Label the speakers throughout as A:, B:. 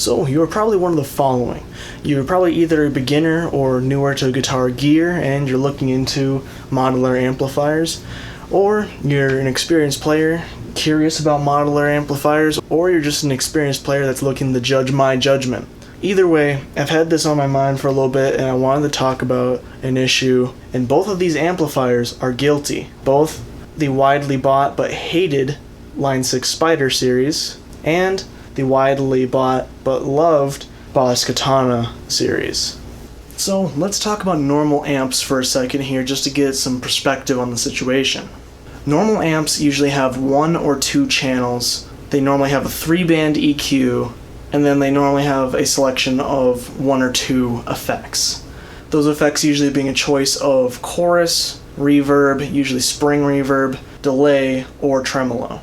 A: So you're probably one of the following. You're probably either a beginner or newer to guitar gear and you're looking into modular amplifiers, or you're an experienced player curious about modular amplifiers, or you're just an experienced player that's looking to judge my judgment. Either way, I've had this on my mind for a little bit and I wanted to talk about an issue, and both of these amplifiers are guilty. Both the widely bought but hated Line 6 Spider series and the widely bought but loved Boss Katana series. So let's talk about normal amps for a second here just to get some perspective on the situation. Normal amps usually have 1 or 2 channels. They normally have a 3-band EQ, and then they normally have a selection of 1 or 2 effects. Those effects usually being a choice of chorus, reverb, usually spring reverb, delay, or tremolo.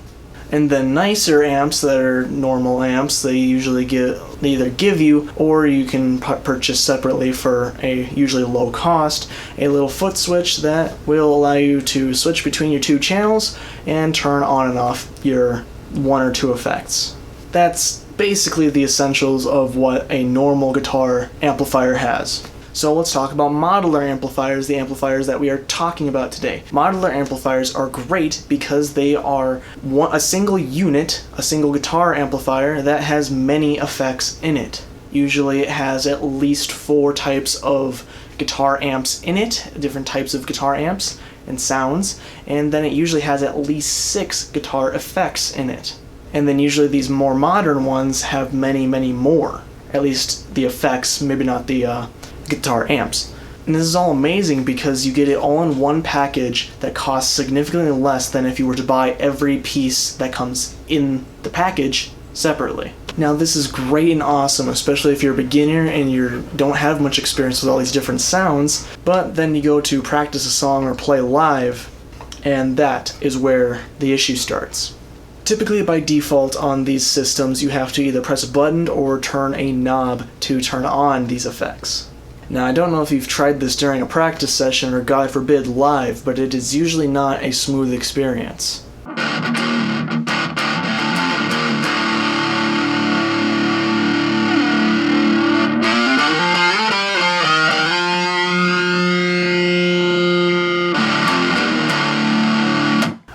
A: And then nicer amps that are normal amps, they either give you, or you can purchase separately for a usually low cost, a little Footswitch that will allow you to switch between your 2 channels and turn on and off your 1 or 2 effects. That's basically the essentials of what a normal guitar amplifier has. So let's talk about modular amplifiers, the amplifiers that we are talking about today. Modular amplifiers are great because they are a single unit, a single guitar amplifier that has many effects in it. Usually it has at least 4 types of guitar amps in it, different types of guitar amps and sounds, and then it usually has at least 6 guitar effects in it. And then usually these more modern ones have many, many more. At least the effects, maybe not the guitar amps. And this is all amazing because you get it all in one package that costs significantly less than if you were to buy every piece that comes in the package separately. Now this is great and awesome, especially if you're a beginner and you don't have much experience with all these different sounds, but then you go to practice a song or play live, and that is where the issue starts. Typically by default on these systems you have to either press a button or turn a knob to turn on these effects. Now, I don't know if you've tried this during a practice session or, God forbid, live, but it is usually not a smooth experience.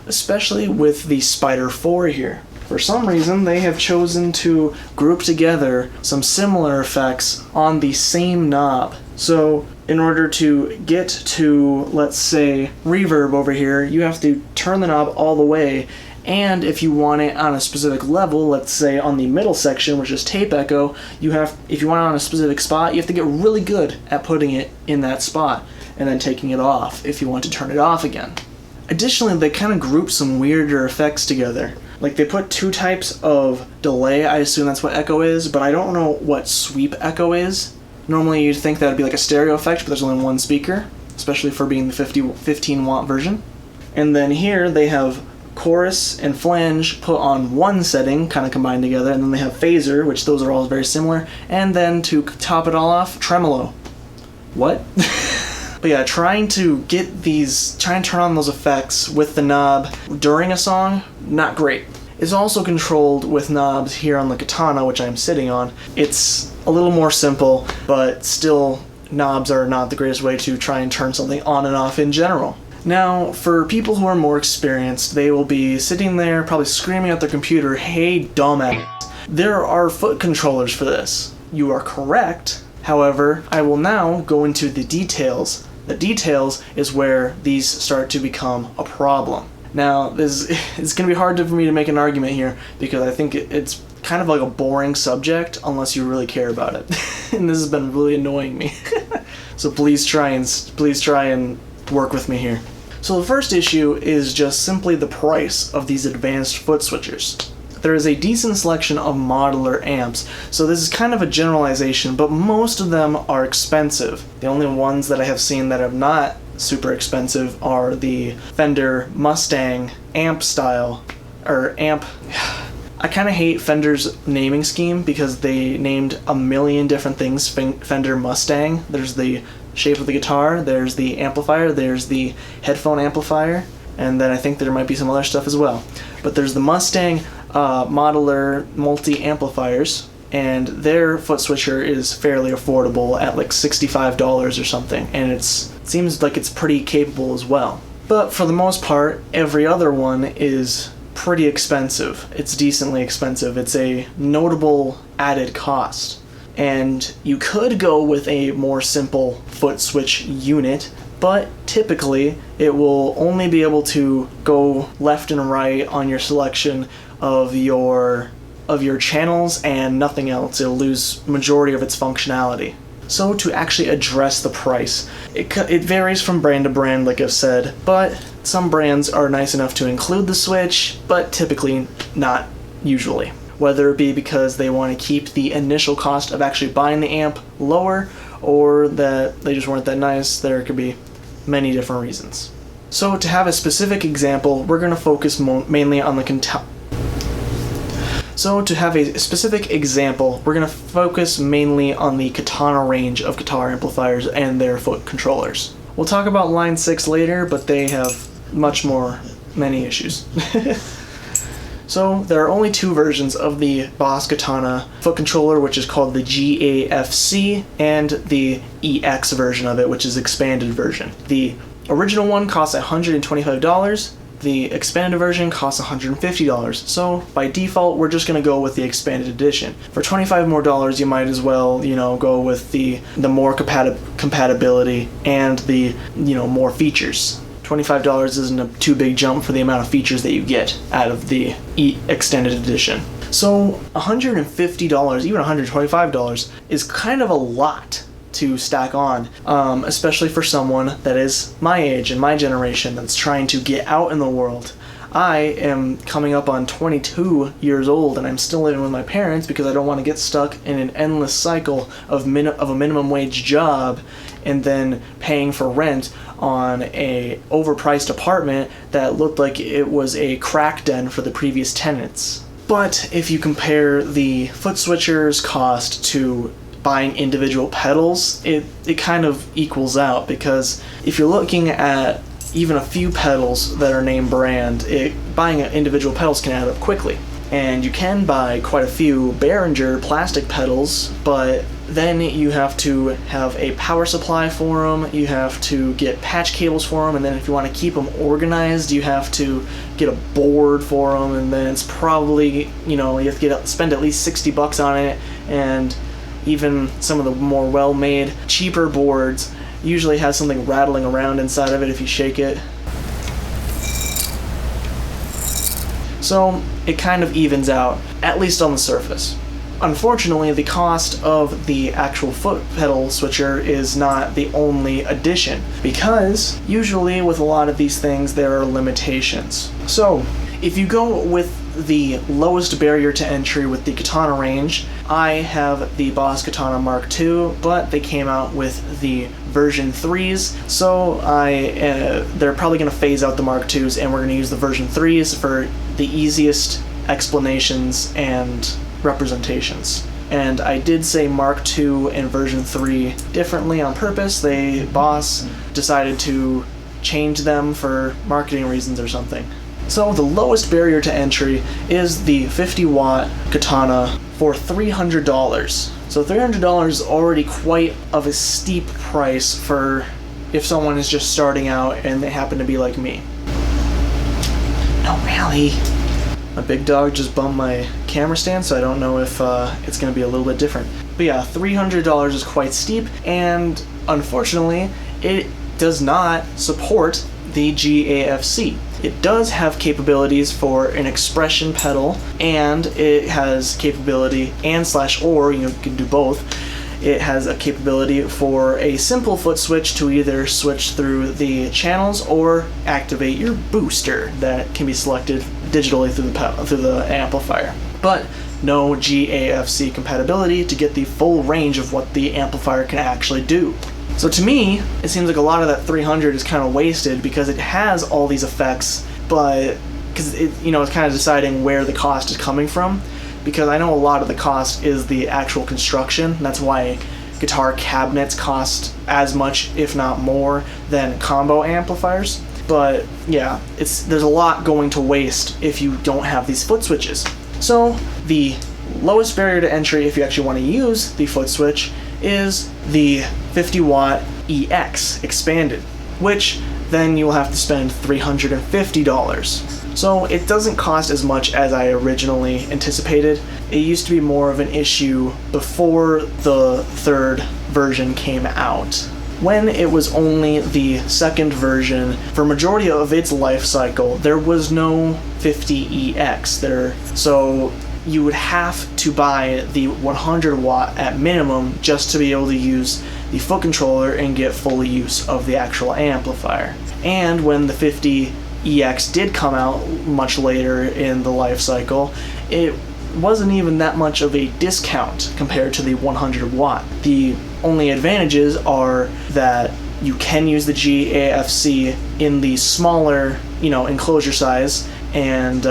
A: Especially with the Spider 4 here. For some reason, they have chosen to group together some similar effects on the same knob. So, in order to get to, let's say, reverb over here, you have to turn the knob all the way, and if you want it on a specific level, let's say on the middle section, which is tape echo, if you want it on a specific spot, you have to get really good at putting it in that spot, and then taking it off if you want to turn it off again. Additionally, they kind of group some weirder effects together. Like they put 2 types of delay, I assume that's what echo is, but I don't know what sweep echo is. Normally you'd think that would be like a stereo effect, but there's only 1 speaker, especially for being the 15 watt version. And then here they have chorus and flange put on 1 setting, kind of combined together, and then they have phaser, which those are all very similar, and then to top it all off, tremolo. What? But yeah, trying to turn on those effects with the knob during a song, not great. It's also controlled with knobs here on the Katana, which I'm sitting on. It's a little more simple, but still, knobs are not the greatest way to try and turn something on and off in general. Now, for people who are more experienced, they will be sitting there probably screaming at their computer, "Hey, dumbass." There are foot controllers for this. You are correct. However, I will now go into the details. The details is where these start to become a problem. Now, it's going to be hard for me to make an argument here because I think it's kind of like a boring subject unless you really care about it. And this has been really annoying me. So please try and work with me here. So the first issue is just simply the price of these advanced foot switchers. There is a decent selection of modular amps, so this is kind of a generalization, but most of them are expensive. The only ones that I have seen that are not super expensive are the Fender Mustang amp style, or amp. I kind of hate Fender's naming scheme because they named a million different things Fender Mustang. There's the shape of the guitar, there's the amplifier, there's the headphone amplifier, and then I think there might be some other stuff as well. But there's the Mustang modular multi-amplifiers, and their foot switcher is fairly affordable at like $65 or something, and it seems like it's pretty capable as well. But for the most part, every other one is pretty expensive. It's decently expensive. It's a notable added cost. And you could go with a more simple foot switch unit, but typically it will only be able to go left and right on your selection of your channels and nothing else. It'll lose majority of its functionality. So to actually address the price, it varies from brand to brand, like I've said, but some brands are nice enough to include the switch, but typically not usually. Whether it be because they want to keep the initial cost of actually buying the amp lower, or that they just weren't that nice. There could be many different reasons. So to have a specific example, we're going to focus mainly on the Katana range of guitar amplifiers and their foot controllers. We'll talk about Line 6 later, but they have many issues. So there are only two versions of the Boss Katana foot controller, which is called the GAFC, and the EX version of it, which is expanded version. The original one costs $125. The expanded version costs $150. So by default, we're just going to go with the expanded edition. For $25 more, you might as well, go with the more compatibility and the, more features. $25 isn't a too big jump for the amount of features that you get out of the extended edition. So $150, even $125 is kind of a lot to stack on, especially for someone that is my age and my generation that's trying to get out in the world. I am coming up on 22 years old, and I'm still living with my parents because I don't want to get stuck in an endless cycle of a minimum wage job and then paying for rent on a overpriced apartment that looked like it was a crack den for the previous tenants. But if you compare the foot switcher's cost to buying individual pedals, it kind of equals out, because if you're looking at even a few pedals that are name brand, buying individual pedals can add up quickly. And you can buy quite a few Behringer plastic pedals, but then you have to have a power supply for them, you have to get patch cables for them, and then if you want to keep them organized, you have to get a board for them, and then it's probably, you have to spend at least $60 on it, and even some of the more well-made, cheaper boards usually has something rattling around inside of it if you shake it. So it kind of evens out, at least on the surface. Unfortunately, the cost of the actual foot pedal switcher is not the only addition, because usually with a lot of these things there are limitations. So if you go with the lowest barrier to entry with the Katana range, I have the Boss Katana Mark II, but they came out with the version 3s, so they're probably going to phase out the Mark IIs, and we're going to use the version 3s for the easiest explanations and representations. And I did say Mark II and version 3 differently on purpose. Boss decided to change them for marketing reasons or something. So the lowest barrier to entry is the 50-watt Katana for $300. So $300 is already quite of a steep price for if someone is just starting out and they happen to be like me. No, really. My big dog just bumped my camera stand, so I don't know if it's going to be a little bit different. But yeah, $300 is quite steep, and unfortunately, it does not support the GAFC. It does have capabilities for an expression pedal, and it has capability or you can do both. It has a capability for a simple foot switch to either switch through the channels or activate your booster that can be selected digitally through the amplifier. But no GAFC compatibility to get the full range of what the amplifier can actually do. So to me, it seems like a lot of that 300 is kind of wasted because it has all these effects, but because it's kind of deciding where the cost is coming from. Because I know a lot of the cost is the actual construction. That's why guitar cabinets cost as much, if not more, than combo amplifiers. But yeah, there's a lot going to waste if you don't have these foot switches. So the lowest barrier to entry, if you actually want to use the Footswitch, is the 50 watt EX expanded, which then you'll have to spend $350. So it doesn't cost as much as I originally anticipated. It used to be more of an issue before the third version came out. When it was only the second version, for majority of its life cycle, there was no 50EX there. So you would have to buy the 100 watt at minimum just to be able to use the foot controller and get full use of the actual amplifier. And when the 50EX did come out much later in the life cycle, it wasn't even that much of a discount compared to the 100 watt. The only advantages are that you can use the GAFC in the smaller, enclosure size, and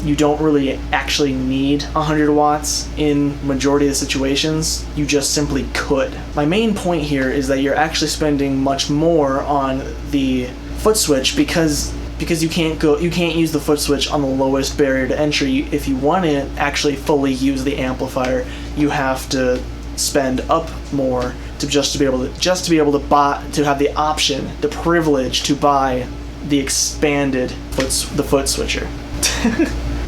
A: you don't really actually need 100 watts in majority of the situations. You just simply could. My main point here is that you're actually spending much more on the Footswitch because you can't use the Footswitch on the lowest barrier to entry. If you want to actually fully use the amplifier, you have to spend up more to be able to buy, to have the option, the privilege to buy the expanded the Footswitcher.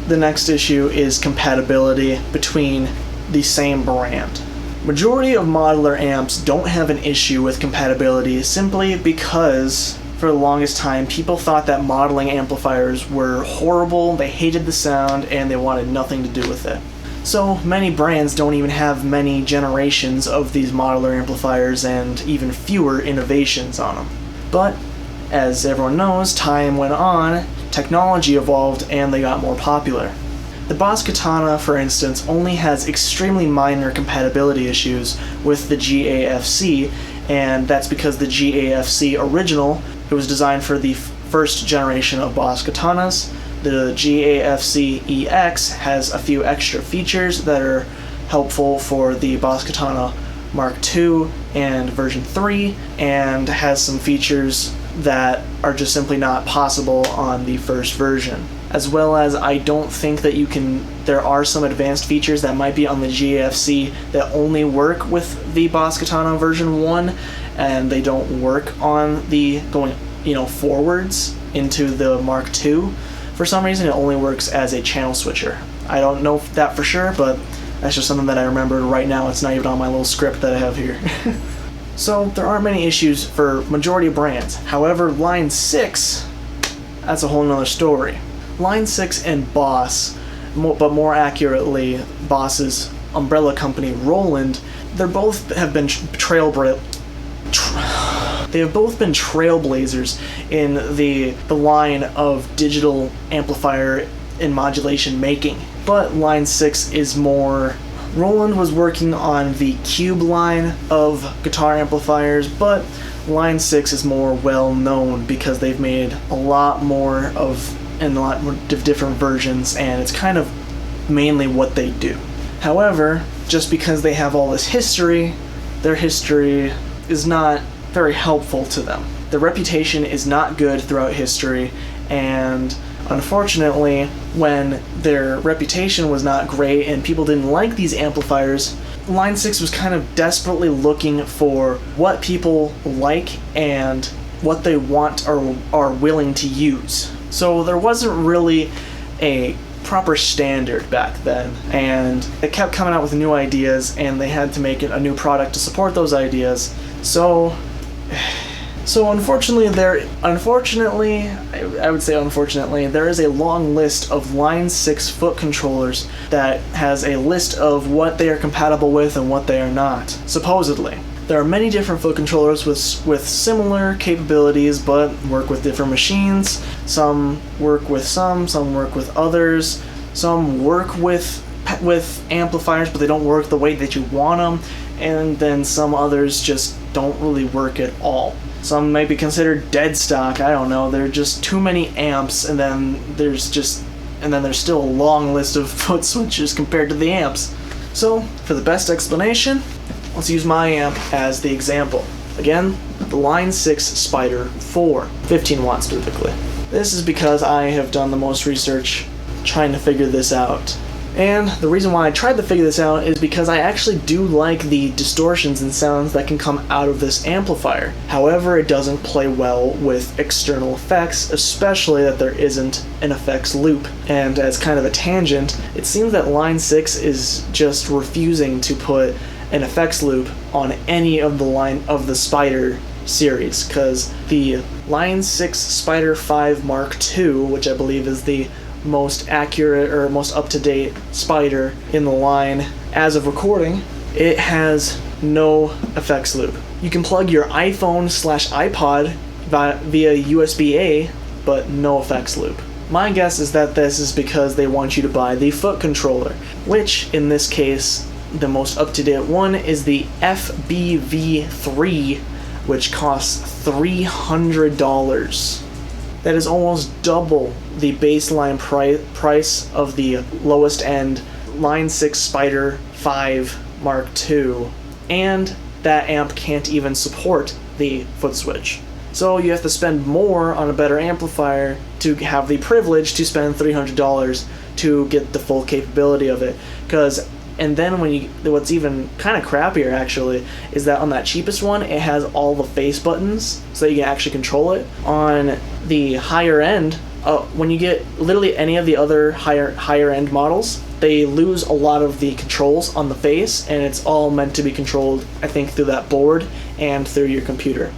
A: The next issue is compatibility between the same brand. Majority of modular amps don't have an issue with compatibility simply because for the longest time people thought that modeling amplifiers were horrible, they hated the sound, and they wanted nothing to do with it. So many brands don't even have many generations of these modular amplifiers and even fewer innovations on them. But as everyone knows, time went on, technology evolved, and they got more popular. The Boss Katana, for instance, only has extremely minor compatibility issues with the GAFC, and that's because the GAFC original, it was designed for the first generation of Boss Katanas. The GAFC EX has a few extra features that are helpful for the Boss Katana Mark II and version 3, and has some features that are just simply not possible on the first version. As well as I don't think that there are some advanced features that might be on the GAFC that only work with the Boss Katana version 1, and they don't work on the going forwards into the Mark II. For some reason it only works as a channel switcher. I don't know that for sure, but that's just something that I remembered right now. It's not even on my little script that I have here. So there aren't many issues for majority of brands. However, Line 6, that's a whole nother story. Line 6 and Boss, but more accurately Boss's umbrella company Roland, they have both been trailblazers in the line of digital amplifier and modulation making. But Line 6 is more... Roland was working on the Cube line of guitar amplifiers, but Line 6 is more well known because they've made a lot more of different versions, and it's kind of mainly what they do. However, just because they have all this history, their history is not very helpful to them. Their reputation is not good throughout history, and unfortunately, when their reputation was not great and people didn't like these amplifiers, Line 6 was kind of desperately looking for what people like and what they want or are willing to use. So there wasn't really a proper standard back then, and they kept coming out with new ideas, and they had to make a new product to support those ideas. So unfortunately, there is a long list of Line 6 foot controllers that has a list of what they are compatible with and what they are not, supposedly. There are many different foot controllers with similar capabilities, but work with different machines. Some work with some work with others. Some work with amplifiers, but they don't work the way that you want them. And then some others just don't really work at all. Some might be considered dead stock, I don't know. There are just too many amps, and then there's still a long list of foot switches compared to the amps. So, for the best explanation, let's use my amp as the example. Again, the Line 6 Spider 4, 15 watts typically. This is because I have done the most research trying to figure this out. And the reason why I tried to figure this out is because I actually do like the distortions and sounds that can come out of this amplifier. However, it doesn't play well with external effects, especially that there isn't an effects loop. And as kind of a tangent, it seems that Line 6 is just refusing to put an effects loop on any of the Spider series, because the Line 6 Spider 5 Mark II, which I believe is the most accurate or most up-to-date Spider in the line as of recording, it has no effects loop. You can plug your iPhone/iPod via USB-A, but no effects loop. My guess is that this is because they want you to buy the foot controller, which in this case, the most up-to-date one is the FBV3, which costs $300. That is almost double the baseline price of the lowest end Line 6 Spider 5 Mark II, and that amp can't even support the Footswitch. So you have to spend more on a better amplifier to have the privilege to spend $300 to get the full capability of it. And then what's even kind of crappier actually is that on that cheapest one, it has all the face buttons so that you can actually control it. On the higher end, when you get literally any of the other higher end models, they lose a lot of the controls on the face, and it's all meant to be controlled, I think, through that board and through your computer.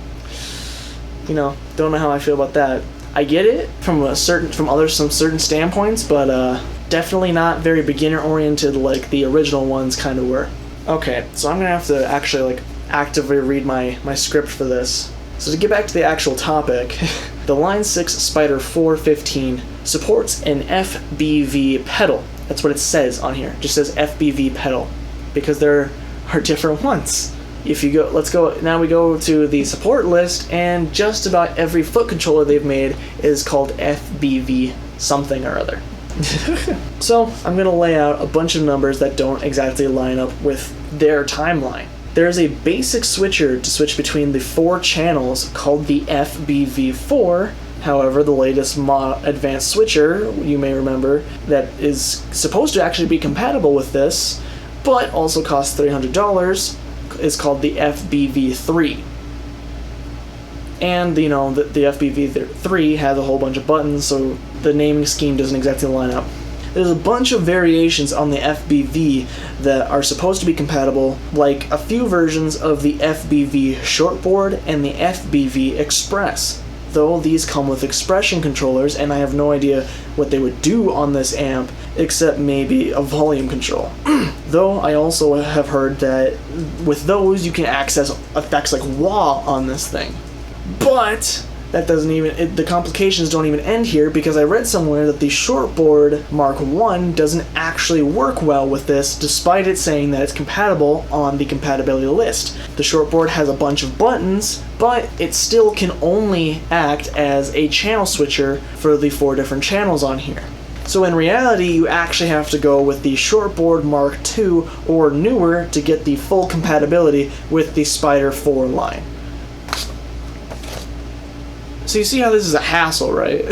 A: You know, don't know how I feel about that. I get it from some certain standpoints, but definitely not very beginner oriented like the original ones kind of were. Okay, so I'm gonna have to actually actively read my script for this. So to get back to the actual topic, the Line 6 Spider 415 supports an FBV pedal. That's what it says on here. It just says FBV pedal, because there are different ones. If you go, now we go to the support list, and just about every foot controller they've made is called FBV something or other. So I'm going to lay out a bunch of numbers that don't exactly line up with their timeline. There's a basic switcher to switch between the 4 channels called the FBV4. However, the latest advanced switcher, you may remember, that is supposed to actually be compatible with this, but also costs $300, is called the FBV3. And, you know, the FBV3 has a whole bunch of buttons, so the naming scheme doesn't exactly line up. There's a bunch of variations on the FBV that are supposed to be compatible, like a few versions of the FBV shortboard and the FBV Express. Though these come with expression controllers, and I have no idea what they would do on this amp, except maybe a volume control. Though I also have heard that with those you can access effects like wah on this thing. But that doesn't even, the complications don't even end here, because I read somewhere that the shortboard Mark I doesn't actually work well with this, despite it saying that it's compatible on the compatibility list. The shortboard has a bunch of buttons, but it still can only act as a channel switcher for the 4 different channels on here. So in reality, you actually have to go with the shortboard Mark II or newer to get the full compatibility with the Spider 4 line. So you see how this is a hassle, right?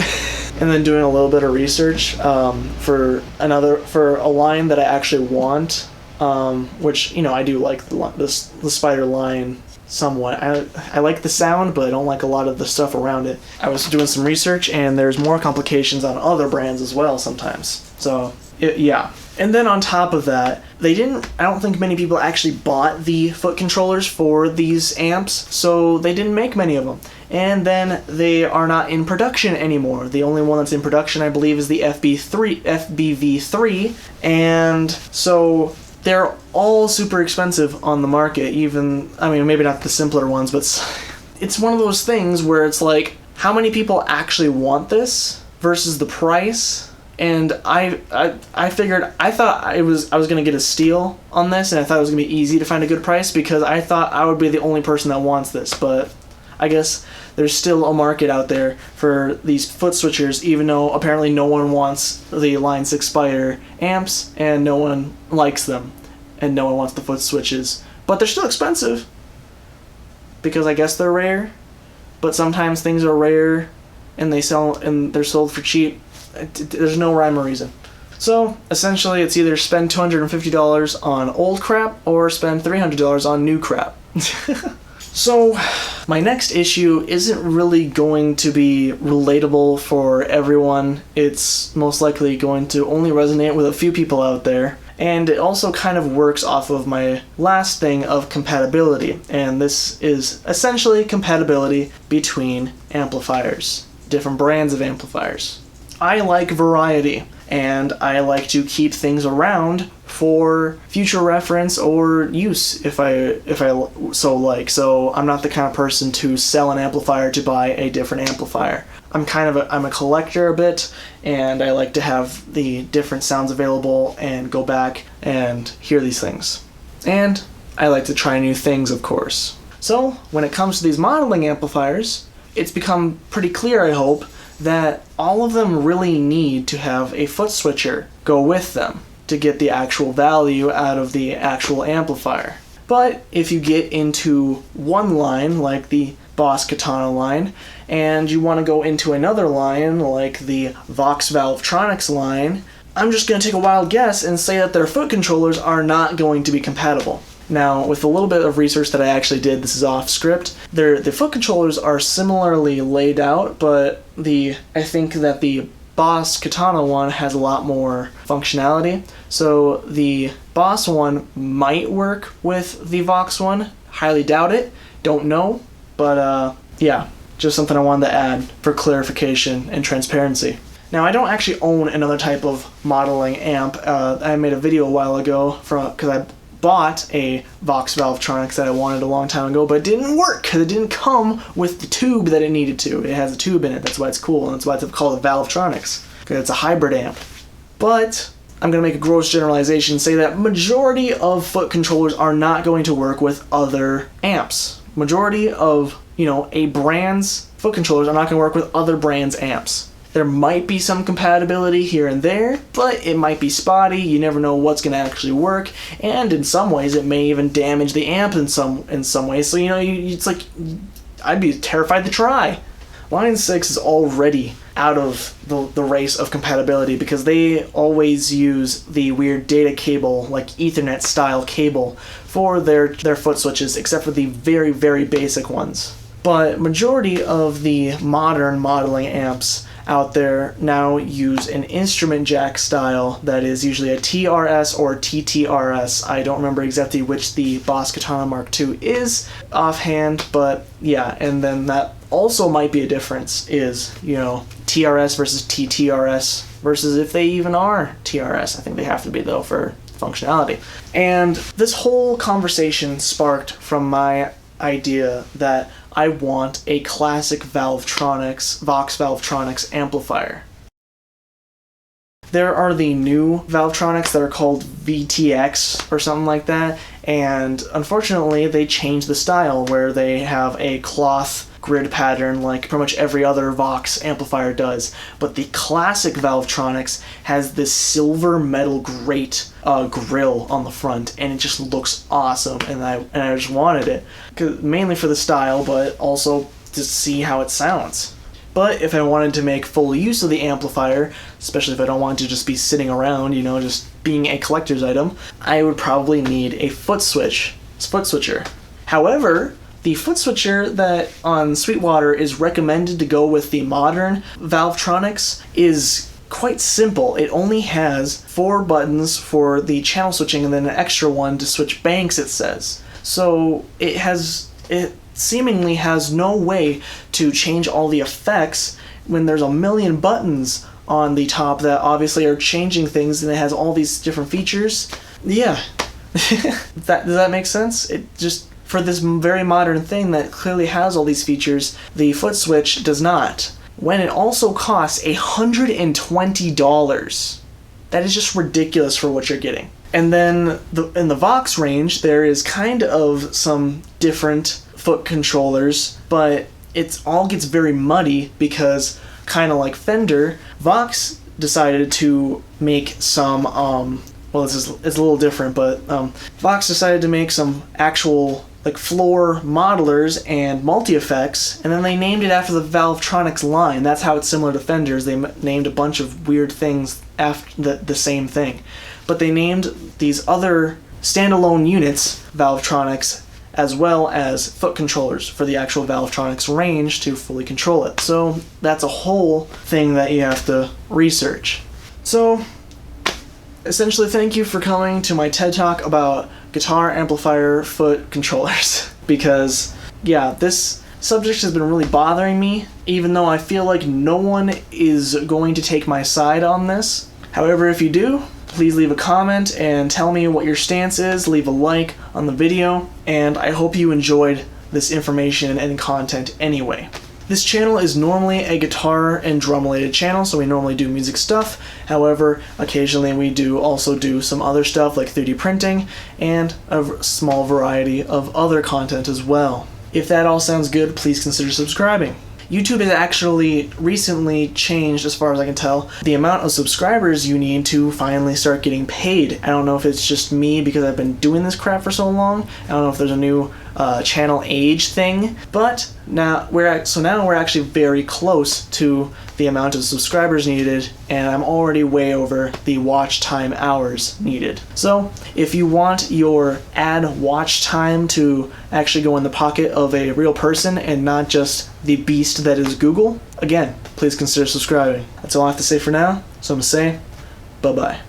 A: And then doing a little bit of research for a line that I actually want, which, you know, I do like the Spider line somewhat. I like the sound, but I don't like a lot of the stuff around it. I was doing some research, and there's more complications on other brands as well sometimes. So, yeah. And then on top of that, I don't think many people actually bought the foot controllers for these amps, so they didn't make many of them. And then they are not in production anymore. The only one that's in production, I believe, is the FBV3, and so they're all super expensive on the market. Even, I mean, maybe not the simpler ones, but it's one of those things where it's like, how many people actually want this versus the price? And I figured, I thought I was gonna get a steal on this, and I thought it was gonna be easy to find a good price, because I thought I would be the only person that wants this. But I guess there's still a market out there for these foot switchers, even though apparently no one wants the Line 6 Spider amps, and no one likes them, and no one wants the foot switches. But they're still expensive, because I guess they're rare. But sometimes things are rare, and they're sold for cheap. There's no rhyme or reason. So essentially it's either spend $250 on old crap or spend $300 on new crap. So my next issue isn't really going to be relatable for everyone. It's most likely going to only resonate with a few people out there. And it also kind of works off of my last thing of compatibility. And this is essentially compatibility between amplifiers, different brands of amplifiers. I like variety, and I like to keep things around for future reference or use if I so like. So I'm not the kind of person to sell an amplifier to buy a different amplifier. I'm a collector a bit, and I like to have the different sounds available and go back and hear these things. And I like to try new things, of course. So when it comes to these modeling amplifiers, it's become pretty clear, I hope, that all of them really need to have a foot switcher go with them to get the actual value out of the actual amplifier. But if you get into one line, like the Boss Katana line, and you want to go into another line, like the Vox Valvetronics line, I'm just going to take a wild guess and say that their foot controllers are not going to be compatible. Now, with a little bit of research that I actually did, this is off script, the foot controllers are similarly laid out, but I think that the Boss Katana one has a lot more functionality. So the Boss one might work with the Vox one. Highly doubt it. Don't know. But yeah, just something I wanted to add for clarification and transparency. Now, I don't actually own another type of modeling amp. I made a video a while ago because I bought a Vox Valvetronics that I wanted a long time ago, but it didn't work because it didn't come with the tube that it needed to. It has a tube in it, that's why it's cool, and that's why it's called Valvetronics, because it's a hybrid amp. But I'm going to make a gross generalization and say that majority of foot controllers are not going to work with other amps. Majority of, a brand's foot controllers are not going to work with other brands' amps. There might be some compatibility here and there, but it might be spotty. You never know what's going to actually work, and in some ways it may even damage the amp in some ways. So it's like I'd be terrified to try. Line 6 is already out of the race of compatibility because they always use the weird data cable, like Ethernet style cable, for their foot switches, except for the very, very basic ones. But majority of the modern modeling amps out there now use an instrument jack style that is usually a TRS or TTRS. I don't remember exactly which the Boss Katana Mark II is offhand, but yeah, and then that also might be a difference is, TRS versus TTRS versus if they even are TRS. I think they have to be, though, for functionality. And this whole conversation sparked from my idea that I want a classic Vox Valvetronics amplifier. There are the new Valvetronics that are called VTX or something like that, and unfortunately they changed the style where they have a cloth grid pattern like pretty much every other Vox amplifier does. But the classic Valvetronics has this silver metal grate grill on the front, and it just looks awesome, and I just wanted it, mainly for the style, but also to see how it sounds. But if I wanted to make full use of the amplifier, especially if I don't want to just be sitting around, just being a collector's item, I would probably need a foot switcher. However, the foot switcher that on Sweetwater is recommended to go with the modern Valvetronics is quite simple. It only has 4 buttons for the channel switching and then an extra one to switch banks, it says. So it seemingly has no way to change all the effects when there's a million buttons on the top that obviously are changing things, and it has all these different features. Yeah. Does that make sense? It just, for this very modern thing that clearly has all these features, the foot switch does not. When it also costs $120. That is just ridiculous for what you're getting. And then in the Vox range, there is kind of some different foot controllers, but it all gets very muddy because, kind of like Fender, Vox decided to make some, it's a little different, but Vox decided to make some actual floor modelers and multi-effects, and then they named it after the Valvetronics line. That's how it's similar to Fender's. They named a bunch of weird things after the same thing. But they named these other standalone units Valvetronics, as well as foot controllers for the actual Valvetronics range to fully control it. So that's a whole thing that you have to research. So essentially, thank you for coming to my TED Talk about guitar amplifier foot controllers. Because, yeah, this subject has been really bothering me, even though I feel like no one is going to take my side on this. However, if you do, please leave a comment and tell me what your stance is, leave a like on the video, and I hope you enjoyed this information and content anyway. This channel is normally a guitar and drum related channel, so we normally do music stuff. However, occasionally we do also do some other stuff like 3D printing and a small variety of other content as well. If that all sounds good, please consider subscribing. YouTube has actually recently changed, as far as I can tell, the amount of subscribers you need to finally start getting paid. I don't know if it's just me because I've been doing this crap for so long. I don't know if there's a new channel age thing, but now we're actually very close to the amount of subscribers needed, and I'm already way over the watch time hours needed. So if you want your ad watch time to actually go in the pocket of a real person and not just the beast that is Google, again, please consider subscribing. That's all I have to say for now, so I'm gonna say bye-bye.